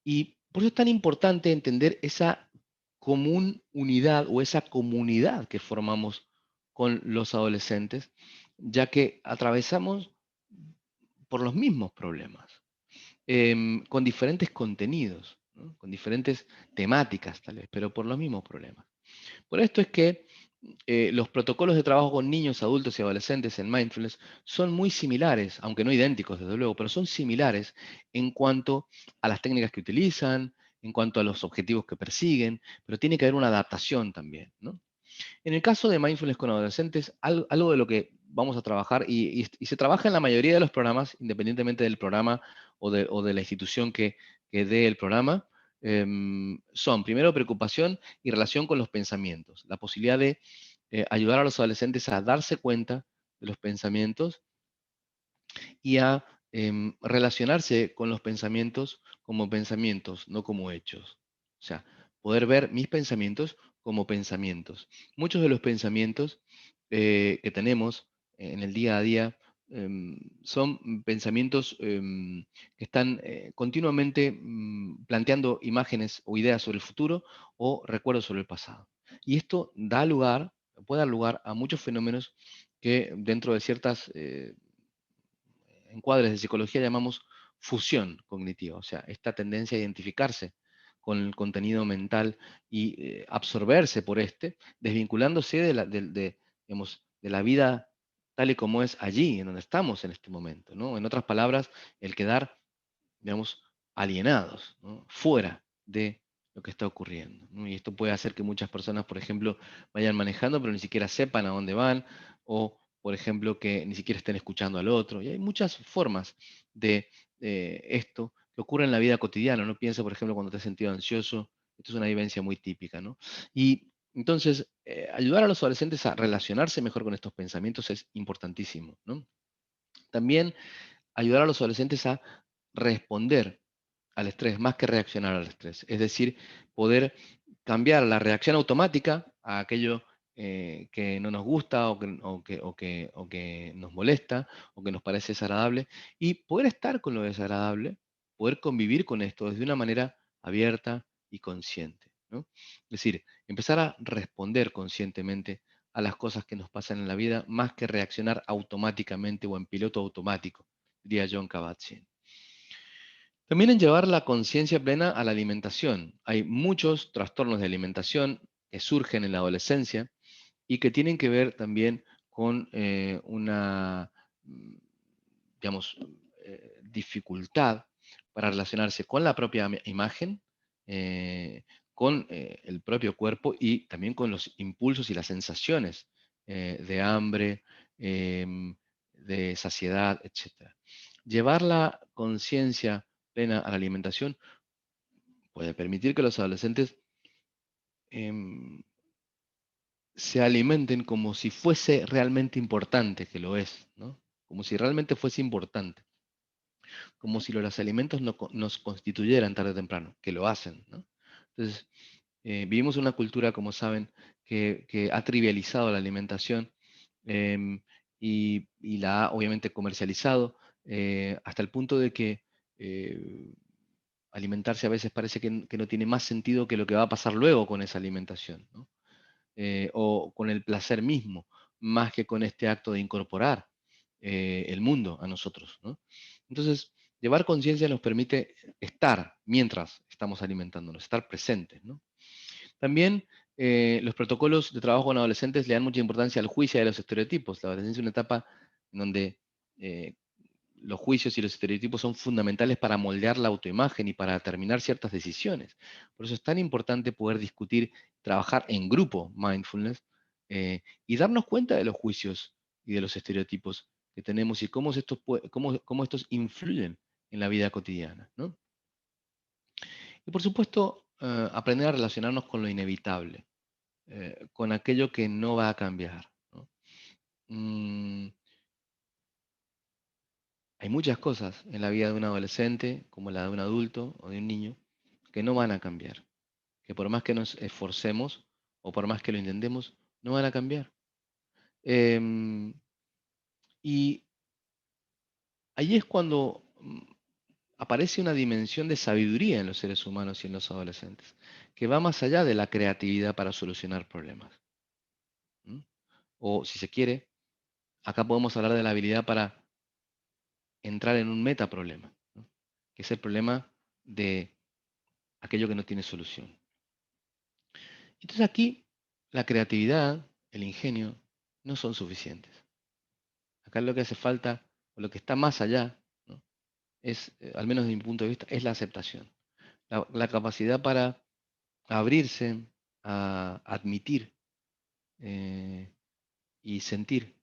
y por eso es tan importante entender esa común unidad o esa comunidad que formamos con los adolescentes, ya que atravesamos por los mismos problemas, con diferentes contenidos, ¿no? Con diferentes temáticas tal vez, pero por los mismos problemas. Por esto es que los protocolos de trabajo con niños, adultos y adolescentes en mindfulness son muy similares, aunque no idénticos desde luego, pero son similares en cuanto a las técnicas que utilizan, en cuanto a los objetivos que persiguen, pero tiene que haber una adaptación también, ¿no? En el caso de mindfulness con adolescentes, algo de lo que vamos a trabajar, y se trabaja en la mayoría de los programas, independientemente del programa o de la institución que dé el programa, son primero preocupación y relación con los pensamientos, la posibilidad de ayudar a los adolescentes a darse cuenta de los pensamientos y a relacionarse con los pensamientos como pensamientos, no como hechos. O sea, poder ver mis pensamientos como pensamientos. Muchos de los pensamientos que tenemos en el día a día son pensamientos que están continuamente planteando imágenes o ideas sobre el futuro o recuerdos sobre el pasado. Y esto da lugar, puede dar lugar a muchos fenómenos que dentro de ciertas encuadres de psicología llamamos fusión cognitiva, o sea, esta tendencia a identificarse con el contenido mental y absorberse por este, desvinculándose digamos, de la vida tal y como es allí, en donde estamos en este momento, ¿no? En otras palabras, el quedar, digamos, alienados, ¿no? Fuera de lo que está ocurriendo, ¿no? Y esto puede hacer que muchas personas, por ejemplo, vayan manejando, pero ni siquiera sepan a dónde van, o, por ejemplo, que ni siquiera estén escuchando al otro. Y hay muchas formas de esto que ocurre en la vida cotidiana. No piensa, por ejemplo, cuando te has sentido ansioso, esto es una vivencia muy típica, ¿no? Y entonces, ayudar a los adolescentes a relacionarse mejor con estos pensamientos es importantísimo, ¿no? También ayudar a los adolescentes a responder al estrés más que reaccionar al estrés. Es decir, poder cambiar la reacción automática a aquello que no nos gusta o que nos molesta o que nos parece desagradable y poder estar con lo desagradable, poder convivir con esto desde una manera abierta y consciente, ¿no? Es decir, empezar a responder conscientemente a las cosas que nos pasan en la vida más que reaccionar automáticamente o en piloto automático, diría John Kabat-Zinn. También en llevar la conciencia plena a la alimentación. Hay muchos trastornos de alimentación que surgen en la adolescencia y que tienen que ver también con una, mm, digamos, dificultad para relacionarse con la propia imagen, con el propio cuerpo y también con los impulsos y las sensaciones de hambre, de saciedad, etcétera. Llevar la conciencia plena a la alimentación puede permitir que los adolescentes em, se alimenten como si fuese realmente importante, que lo es, ¿no? Como si realmente fuese importante, como si los alimentos nos constituyeran tarde o temprano, que lo hacen, ¿no? Entonces, vivimos una cultura, como saben, que ha trivializado la alimentación em, y la ha obviamente comercializado hasta el punto de que alimentarse a veces parece que no tiene más sentido que lo que va a pasar luego con esa alimentación, ¿no? O con el placer mismo, más que con este acto de incorporar el mundo a nosotros, ¿no? Entonces, llevar conciencia nos permite estar mientras estamos alimentándonos, estar presentes, ¿no? También los protocolos de trabajo con adolescentes le dan mucha importancia al juicio y a los estereotipos. La adolescencia es una etapa en donde eh, los juicios y los estereotipos son fundamentales para moldear la autoimagen y para determinar ciertas decisiones. Por eso es tan importante poder discutir, trabajar en grupo mindfulness y darnos cuenta de los juicios y de los estereotipos que tenemos y cómo estos influyen en la vida cotidiana, ¿no? Y por supuesto, aprender a relacionarnos con lo inevitable, con aquello que no va a cambiar, ¿no? Mm, Hay muchas cosas en la vida de un adolescente, como la de un adulto o de un niño, que no van a cambiar, que por más que nos esforcemos o por más que lo intentemos, no van a cambiar. Em, y ahí es cuando aparece una dimensión de sabiduría en los seres humanos y en los adolescentes, que va más allá de la creatividad para solucionar problemas. ¿M? O, si se quiere, acá podemos hablar de la habilidad para entrar en un metaproblema, ¿no? Que es el problema de aquello que no tiene solución. Entonces aquí la creatividad, el ingenio, no son suficientes. Acá lo que hace falta, o lo que está más allá, ¿no? Es, al menos desde mi punto de vista, es la aceptación. La capacidad para abrirse a admitir y sentir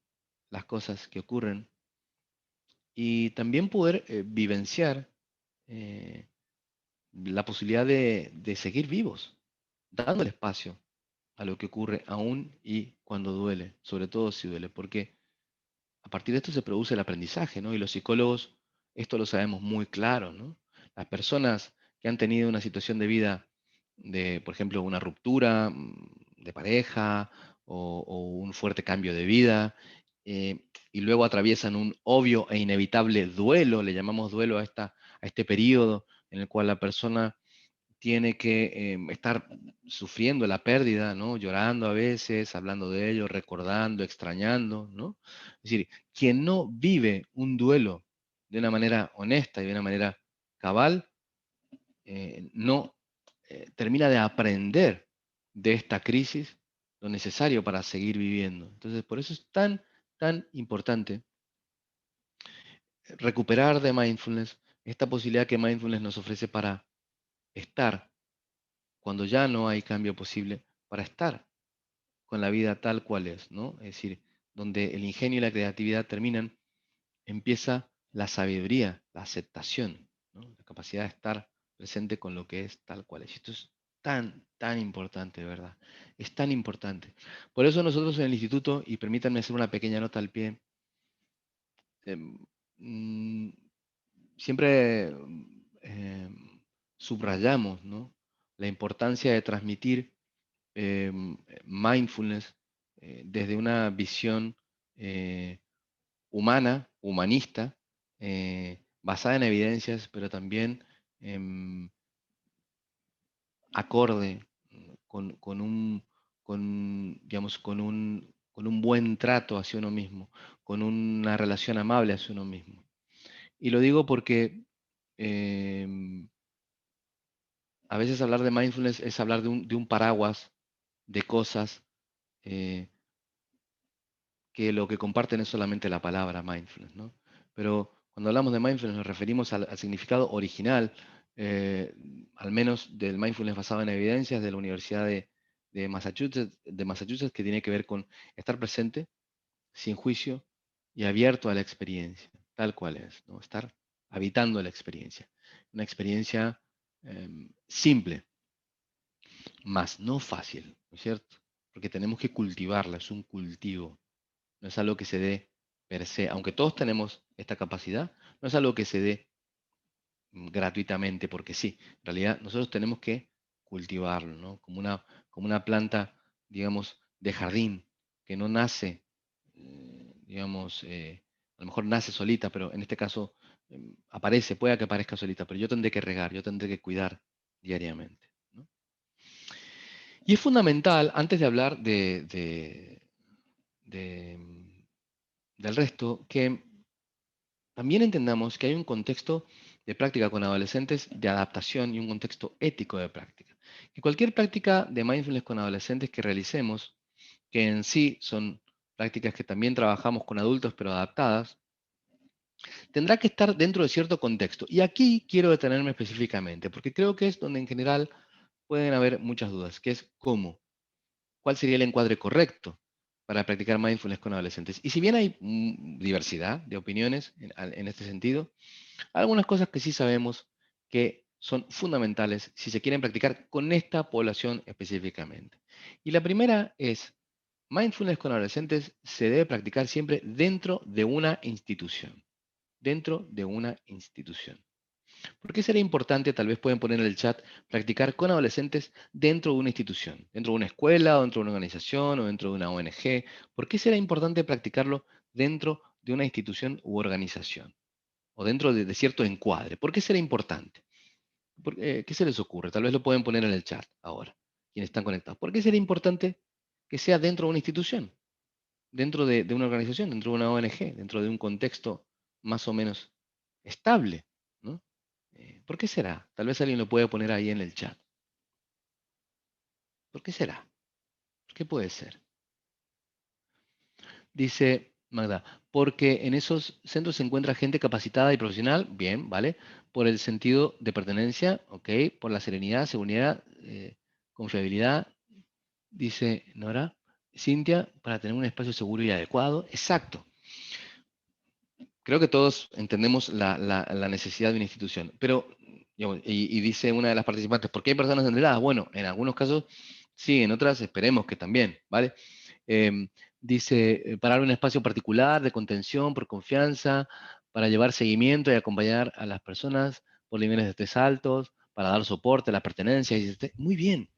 las cosas que ocurren y también poder vivenciar eh, la posibilidad de seguir vivos, dando el espacio a lo que ocurre aún y cuando duele, sobre todo si duele, porque a partir de esto se produce el aprendizaje, ¿no? Y los psicólogos, esto lo sabemos muy claro, ¿no? Las personas que han tenido una situación de vida de, por ejemplo, una ruptura de pareja o un fuerte cambio de vida, y luego atraviesan un obvio e inevitable duelo, le llamamos duelo a este periodo en el cual la persona tiene que estar sufriendo la pérdida, ¿no? Llorando a veces, hablando de ello, recordando, extrañando, ¿no? Es decir, quien no vive un duelo de una manera honesta y de una manera cabal, no termina de aprender de esta crisis lo necesario para seguir viviendo. Entonces, por eso es tan, tan importante recuperar de mindfulness esta posibilidad que mindfulness nos ofrece para estar cuando ya no hay cambio posible, para estar con la vida tal cual es, ¿no? Es decir, donde el ingenio y la creatividad terminan, empieza la sabiduría, la aceptación, ¿no? La capacidad de estar presente con lo que es tal cual es. Esto es tan, tan importante, de verdad. Es tan importante. Por eso nosotros en el instituto, y permítanme hacer una pequeña nota al pie, em, mm, siempre subrayamos, ¿no? La importancia de transmitir mindfulness desde una visión humana, humanista, basada en evidencias, pero también acorde con un, digamos, con un buen trato hacia uno mismo, con una relación amable hacia uno mismo. Y lo digo porque a veces hablar de mindfulness es hablar de un paraguas de cosas eh, que lo que comparten es solamente la palabra mindfulness, ¿no? Pero cuando hablamos de mindfulness nos referimos al significado original, eh, al menos del mindfulness basado en evidencias de la Universidad de Massachusetts, que tiene que ver con estar presente, sin juicio y abierto a la experiencia, tal cual es, ¿no? Estar habitando la experiencia. Una experiencia simple, más no fácil, ¿no es cierto? Porque tenemos que cultivarla, es un cultivo. No es algo que se dé per se, aunque todos tenemos esta capacidad, no es algo que se dé gratuitamente porque sí. En realidad nosotros tenemos que cultivarlo, ¿no? Como una planta, digamos, de jardín, que no nace, digamos, a lo mejor nace solita, pero en este caso aparece, puede que aparezca solita, pero yo tendré que regar, yo tendré que cuidar diariamente, ¿no? Y es fundamental, antes de hablar de, del resto, que también entendamos que hay un contexto de práctica con adolescentes de adaptación y un contexto ético de práctica. Que cualquier práctica de mindfulness con adolescentes que realicemos, que en sí son prácticas que también trabajamos con adultos pero adaptadas, tendrá que estar dentro de cierto contexto. Y aquí quiero detenerme específicamente, porque creo que es donde en general pueden haber muchas dudas, que es cómo. ¿Cuál sería el encuadre correcto para practicar mindfulness con adolescentes? Y si bien hay diversidad de opiniones en este sentido, hay algunas cosas que sí sabemos que son fundamentales si se quieren practicar con esta población específicamente. Y la primera es, mindfulness con adolescentes se debe practicar siempre dentro de una institución. Dentro de una institución. ¿Por qué será importante, tal vez pueden poner en el chat, practicar con adolescentes dentro de una institución, dentro de una escuela, o dentro de una organización, o dentro de una ONG? ¿Por qué será importante practicarlo dentro de una institución u organización? O dentro de cierto encuadre. ¿Por qué será importante? ¿Qué se les ocurre? Tal vez lo pueden poner en el chat ahora, quienes están conectados. ¿Por qué será importante que sea dentro de una institución? dentro de una organización, dentro de una ONG, dentro de un contexto más o menos estable, ¿no? ¿Por qué será? Tal vez alguien lo puede poner ahí en el chat. ¿Por qué será? ¿Por qué puede ser? Dice Magda, porque en esos centros se encuentra gente capacitada y profesional, bien, ¿vale? Por el sentido de pertenencia, ok, por la serenidad, seguridad, confiabilidad, dice Nora. Cintia, para tener un espacio seguro y adecuado, exacto. Creo que todos entendemos la necesidad de una institución, pero, digamos, y dice una de las participantes, ¿por qué hay personas endeudadas? Bueno, en algunos casos sí, en otras esperemos que también, ¿vale? Em, Dice, para dar un espacio particular de contención, por confianza, para llevar seguimiento y acompañar a las personas por niveles de estrés altos, para dar soporte a la pertenencia. Muy bien,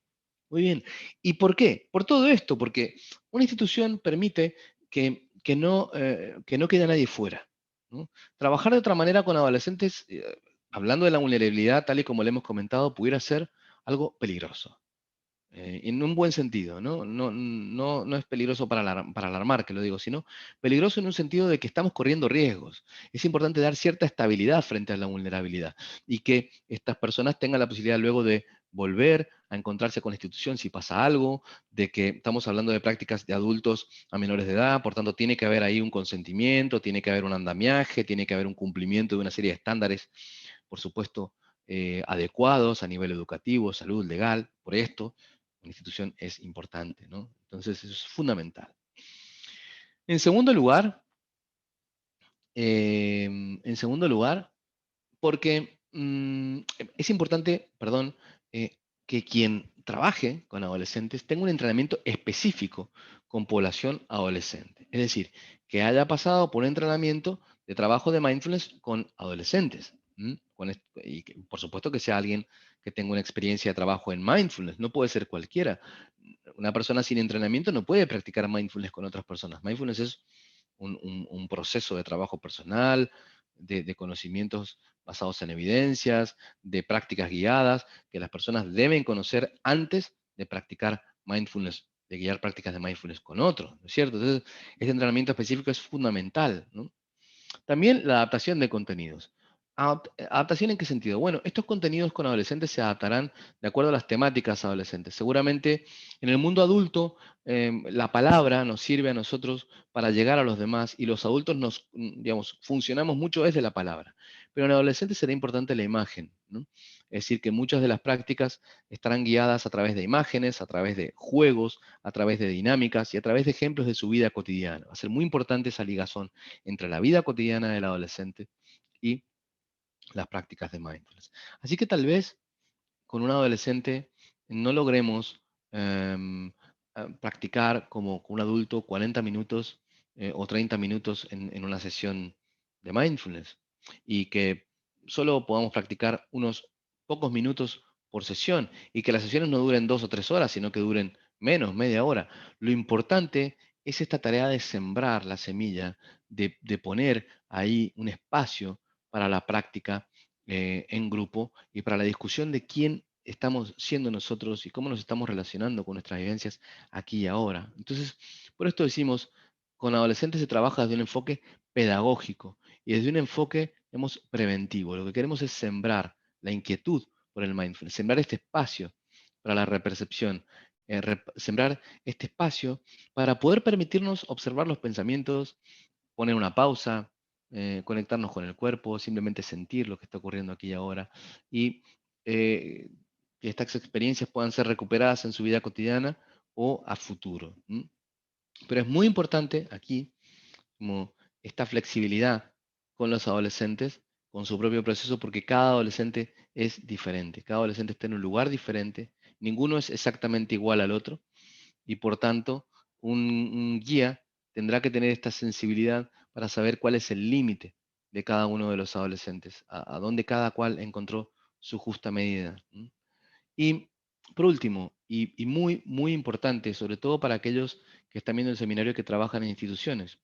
muy bien. ¿Y por qué? Por todo esto, porque una institución permite que no quede nadie fuera, ¿no? Trabajar de otra manera con adolescentes, hablando de la vulnerabilidad, tal y como le hemos comentado, pudiera ser algo peligroso. En un buen sentido, ¿no? No es peligroso para alarmar, que lo digo, sino peligroso en un sentido de que estamos corriendo riesgos. Es importante dar cierta estabilidad frente a la vulnerabilidad y que estas personas tengan la posibilidad luego de volver a encontrarse con la institución si pasa algo, de que estamos hablando de prácticas de adultos a menores de edad, por tanto tiene que haber ahí un consentimiento, tiene que haber un andamiaje, tiene que haber un cumplimiento de una serie de estándares, por supuesto, adecuados a nivel educativo, salud, legal, por esto una institución es importante, ¿no? Entonces, eso es fundamental. En segundo lugar, porque es importante, perdón, que quien trabaje con adolescentes tenga un entrenamiento específico con población adolescente. Es decir, que haya pasado por un entrenamiento de trabajo de mindfulness con adolescentes. Y por supuesto que sea alguien que tenga una experiencia de trabajo en mindfulness. No puede ser cualquiera. Una persona sin entrenamiento no puede practicar mindfulness con otras personas. Mindfulness es un proceso de trabajo personal, de conocimientos basados en evidencias, de prácticas guiadas, que las personas deben conocer antes de practicar mindfulness, de guiar prácticas de mindfulness con otros, ¿no es cierto? Entonces, este entrenamiento específico es fundamental, ¿no? También la adaptación de contenidos. ¿Adaptación en qué sentido? Bueno, estos contenidos con adolescentes se adaptarán de acuerdo a las temáticas adolescentes. Seguramente en el mundo adulto la palabra nos sirve a nosotros para llegar a los demás y los adultos digamos, funcionamos mucho desde la palabra. Pero en adolescentes será importante la imagen, ¿no? Es decir, que muchas de las prácticas estarán guiadas a través de imágenes, a través de juegos, a través de dinámicas y a través de ejemplos de su vida cotidiana. Va a ser muy importante esa ligazón entre la vida cotidiana del adolescente y las prácticas de mindfulness. Así que tal vez con un adolescente no logremos practicar como con un adulto 40 minutos o 30 minutos en una sesión de mindfulness y que solo podamos practicar unos pocos minutos por sesión y que las sesiones no duren 2 o 3 horas, sino que duren menos, media hora. Lo importante es esta tarea de sembrar la semilla, de poner ahí un espacio para la práctica en grupo y para la discusión de quién estamos siendo nosotros y cómo nos estamos relacionando con nuestras vivencias aquí y ahora. Entonces, por esto decimos, con adolescentes se trabaja desde un enfoque pedagógico y desde un enfoque, digamos, preventivo. Lo que queremos es sembrar la inquietud por el mindfulness, sembrar este espacio para la repercepción, sembrar este espacio para poder permitirnos observar los pensamientos, poner una pausa, conectarnos con el cuerpo, simplemente sentir lo que está ocurriendo aquí y ahora, y eh, que estas experiencias puedan ser recuperadas en su vida cotidiana o a futuro. Pero es muy importante aquí, como esta flexibilidad con los adolescentes, con su propio proceso, porque cada adolescente es diferente, cada adolescente está en un lugar diferente, ninguno es exactamente igual al otro, y por tanto un guía tendrá que tener esta sensibilidad para saber cuál es el límite de cada uno de los adolescentes, a dónde cada cual encontró su justa medida. Y por último, y muy, muy importante, sobre todo para aquellos que están viendo el seminario que trabajan en instituciones,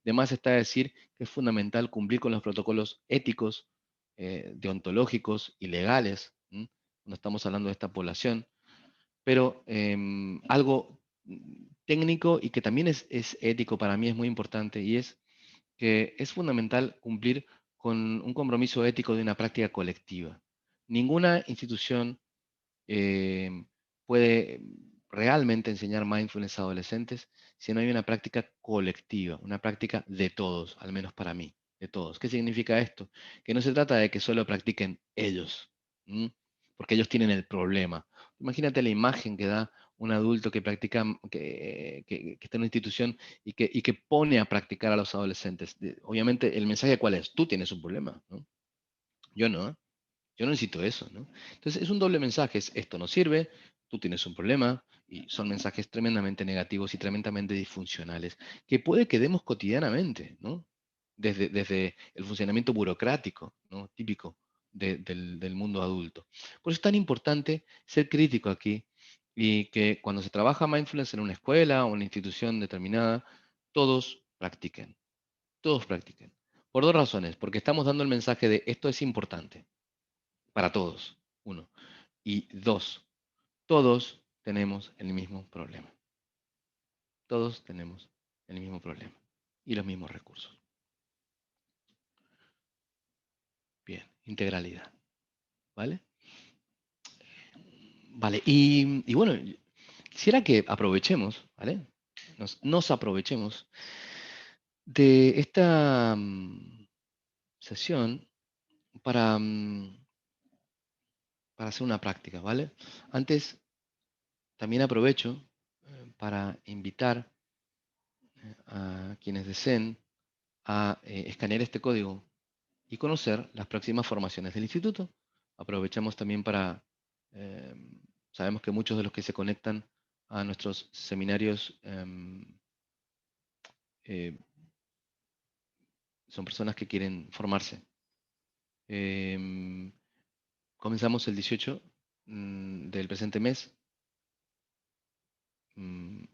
de más está decir que es fundamental cumplir con los protocolos éticos, deontológicos y legales, cuando estamos hablando de esta población, pero algo técnico y que también es ético para mí, es muy importante, y es que es fundamental cumplir con un compromiso ético de una práctica colectiva. Ninguna institución puede realmente enseñar mindfulness a adolescentes si no hay una práctica colectiva, una práctica de todos, al menos para mí, de todos. ¿Qué significa esto? Que no se trata de que solo practiquen ellos, ¿m? Porque ellos tienen el problema. Imagínate la imagen que da un adulto que practica, que está en una institución y que pone a practicar a los adolescentes. Obviamente, el mensaje ¿cuál es? Tú tienes un problema, ¿no? Yo no. Yo no necesito eso, ¿no? Entonces es un doble mensaje, es esto no sirve, tú tienes un problema, y son mensajes tremendamente negativos y tremendamente disfuncionales, que puede que demos cotidianamente, ¿no? Desde el funcionamiento burocrático, ¿no? Típico del mundo adulto. Por eso es tan importante ser crítico aquí y que cuando se trabaja mindfulness en una escuela o una institución determinada, todos practiquen, todos practiquen. Por dos razones, porque estamos dando el mensaje de esto es importante para todos, uno. Y dos, todos tenemos el mismo problema. Todos tenemos el mismo problema y los mismos recursos. Bien, integralidad. ¿Vale? Vale, y bueno, quisiera que aprovechemos, ¿vale? Nos aprovechemos de esta sesión para, para hacer una práctica, ¿vale? Antes, también aprovecho para invitar a quienes deseen a escanear este código y conocer las próximas formaciones del instituto. Aprovechamos también para, eh, sabemos que muchos de los que se conectan a nuestros seminarios eh, son personas que quieren formarse. Em, Comenzamos el 18 del presente mes.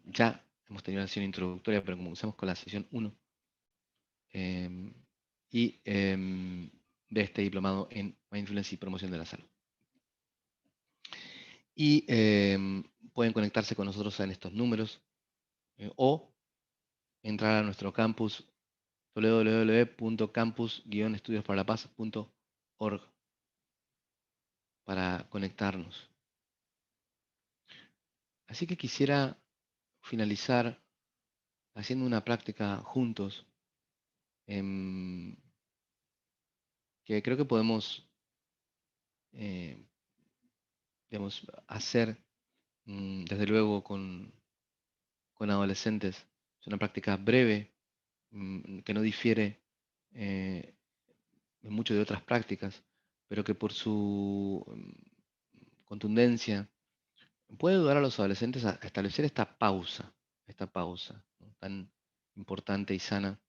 Ya hemos tenido una sesión introductoria, pero comenzamos con la sesión 1. em, y de este diplomado en Mindfulness y Promoción de la Salud. Y pueden conectarse con nosotros en estos números o entrar a nuestro campus www.campus-estudiosparalapaz.org para conectarnos. Así que quisiera finalizar haciendo una práctica juntos que creo que podemos eh, digamos, hacer desde luego con adolescentes. Es una práctica breve que no difiere mucho de otras prácticas, pero que por su contundencia puede ayudar a los adolescentes a establecer esta pausa, ¿no? Tan importante y sana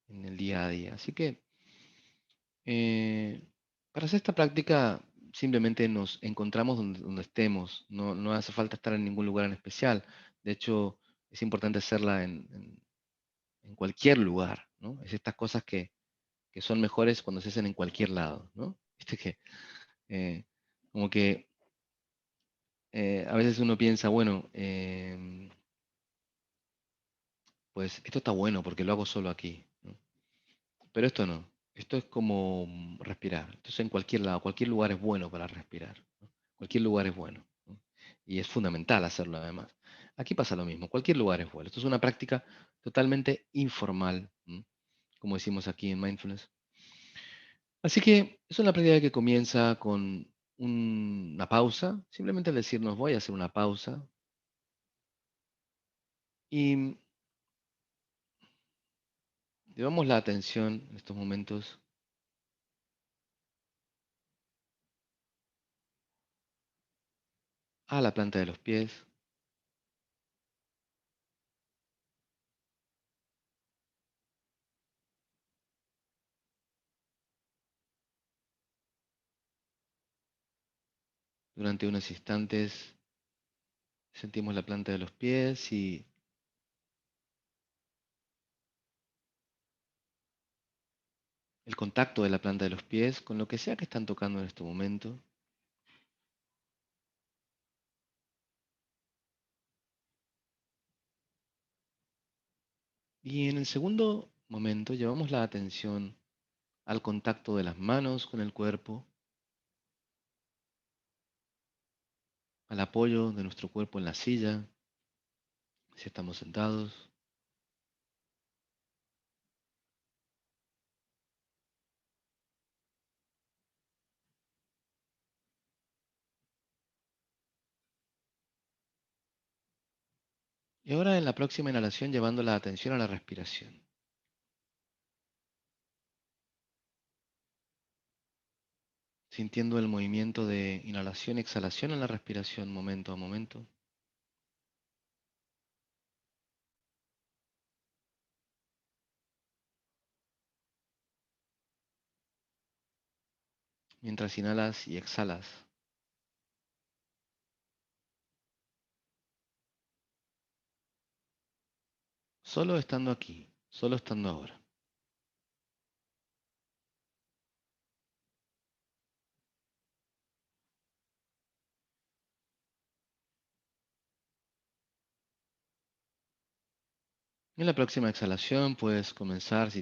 en el día a día. Así que para hacer esta práctica simplemente nos encontramos donde estemos, no hace falta estar en ningún lugar en especial. De hecho, es importante hacerla en cualquier lugar, ¿no? Es estas cosas que son mejores cuando se hacen en cualquier lado, ¿no? Viste que eh, como que a veces uno piensa, bueno, pues esto está bueno porque lo hago solo aquí, ¿no? Pero esto no. Esto es como respirar. Esto es en cualquier lado. Cualquier lugar es bueno para respirar, ¿no? Cualquier lugar es bueno, ¿no? Y es fundamental hacerlo además. Aquí pasa lo mismo. Cualquier lugar es bueno. Esto es una práctica totalmente informal, ¿no? Como decimos aquí en Mindfulness. Así que es una práctica que comienza con una pausa. Simplemente al decirnos voy a hacer una pausa. Y llevamos la atención en estos momentos a la planta de los pies. Durante unos instantes sentimos la planta de los pies y el contacto de la planta de los pies con lo que sea que están tocando en este momento. Y en el segundo momento llevamos la atención al contacto de las manos con el cuerpo, al apoyo de nuestro cuerpo en la silla, si estamos sentados. Y ahora en la próxima inhalación llevando la atención a la respiración, sintiendo el movimiento de inhalación y exhalación en la respiración momento a momento. Mientras inhalas y exhalas, solo estando aquí, solo estando ahora. En la próxima exhalación puedes comenzar, si